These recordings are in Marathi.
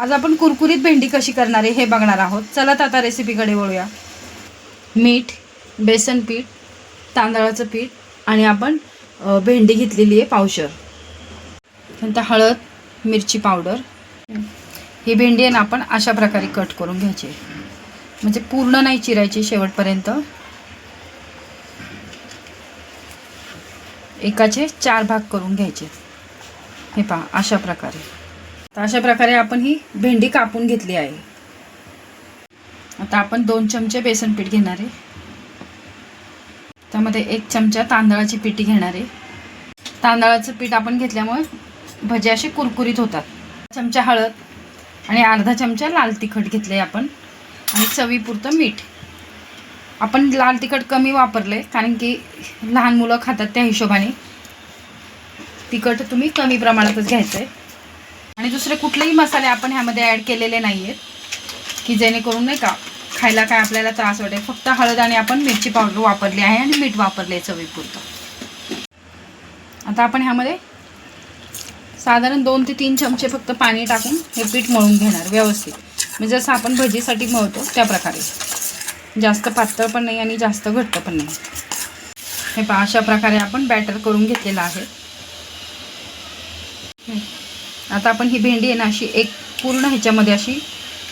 आज आपण कुरकुरीत भेंडी कशी करणार आहे हे बघणार आहोत। चला तर आता रेसिपीकडे वळूया। मीठ, बेसन पीठ, तांदळाचं पीठ आणि आपण भेंडी घेतलेली आहे पावशर। नंतर हळद, मिरची पावडर। ही भेंडी आहे ना आपण अशा प्रकारे कट करून घ्यायची, म्हणजे पूर्ण नाही चिरायची, शेवटपर्यंत एकाचे 4 भाग करून घ्यायचे। हे पहा अशा प्रकारे। तर अशा प्रकारे आपण ही भेंडी कापून घेतली आहे। आता आपण 2 चमचे बेसन पीठ घेणार आहे, त्यामध्ये 1 चमचा तांदळाची पिठी घेणार आहे। तांदळाचं पीठ आपण घेतल्यामुळे भजे असे कुरकुरीत होतात। चमचा हळद आणि अर्धा चमचा लाल तिखट घेतले आपण, आणि चवीपुरतं मीठ। आपण लाल तिखट कमी वापरले कारण की लहान मुलं खातात, त्या हिशोबाने तिखट तुम्ही कमी प्रमाणातच घ्यायचं आहे। आणि दुसरे कुठलेही मसाले आपण ह्यामध्ये ॲड केलेले नाही आहेत, की जेणेकरून नाही का खायला काय आपल्याला त्रास वाटेल। फक्त हळद आणि आपण मिरची पावडर वापरली आहे आणि मीठ वापरले चवीपुरतं। आता आपण ह्यामध्ये साधारण 2 ते 3 चमचे फक्त पाणी टाकून हे पीठ मळून घेणार व्यवस्थित, म्हणजे जसं आपण भजीसाठी मळतो त्या प्रकारे। जास्त पातळ पण नाही आणि जास्त घट्ट पण नाही। हे पहा अशा प्रकारे आपण बॅटर करून घेतलेलं आहे। आता आपण ही भेंडी आहे ना अशी एक पूर्ण ह्याच्यामध्ये अशी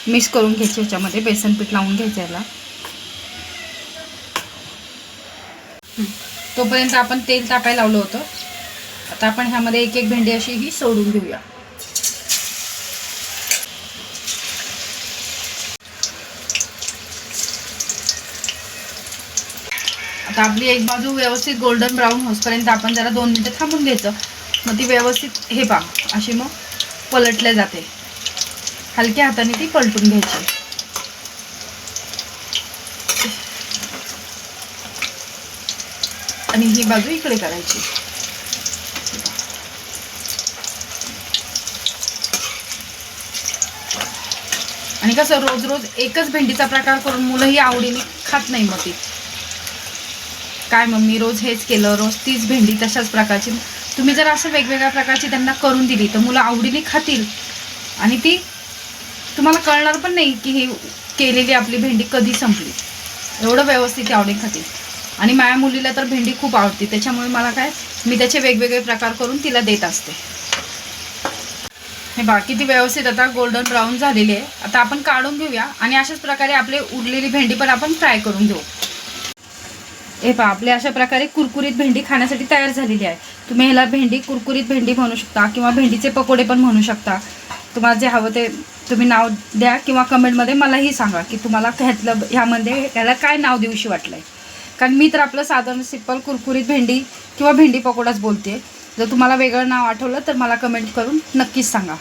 मिक्स करून घ्यायची, ह्याच्यामध्ये बेसन पीठ लावून घ्यायचं याला। तोपर्यंत आपण तेल टाकायला लावलं होतं। आता आपण ह्यामध्ये एक एक भेंडी अशी ही सोडून घेऊया। आता आपली एक बाजू व्यवस्थित गोल्डन ब्राऊन होईपर्यंत आपण जरा 2 मिनिटं थांबून घ्यायचं, मग ती व्यवस्थित हे पहा अशी मग पलटले जाते। हलक्या हाताने ती पलटून घ्यायची। आणि ही बाजू इकडे करायची। आणि कसं रोज रोज एकच भेंडीचा प्रकार करून मुलंही आवडीने खात नाही, मग ती काय मम्मी रोज हेच केलं, रोज तीच भेंडी तशाच प्रकारची। तुम्ही जर असं वेगवेगळ्या प्रकारची त्यांना करून दिली तर मुलं आवडीने खातील, आणि ती तुम्हाला कळणार पण नाही की ही केलेली आपली भेंडी कधी संपली। एवढं व्यवस्थित आवडीने खातील। आणि माझ्या मुलीला तर भेंडी खूप आवडते, त्याच्यामुळे मला काय मी त्याचे वेगवेगळे प्रकार करून तिला देत असते। हे बाकी ती व्यवस्थित आता गोल्डन ब्राऊन झालेली आहे। आता आपण काढून घेऊया आणि अशाच प्रकारे आपले उरलेली भेंडी पण आपण फ्राय करून घेऊ। हे पहा आपले अशा प्रकारे कुरकुरीत भेंडी खाण्यासाठी तयार झालेली आहे। तुम्ही ह्याला भेंडी कुरकुरीत भेंडी म्हणू शकता, किंवा भेंडीचे पकोडे पण म्हणू शकता। तुम्हाला जे हवं ते तुम्ही नाव द्या, किंवा कमेंटमध्ये मलाही सांगा की तुम्हाला ह्यामध्ये त्याला काय नाव देऊशी वाटलं आहे। कारण मी तर आपलं साधारण सिंपल कुरकुरीत भेंडी किंवा भेंडी पकोडाच बोलते। जर तुम्हाला वेगळं नाव आठवलं तर मला कमेंट करून नक्कीच सांगा।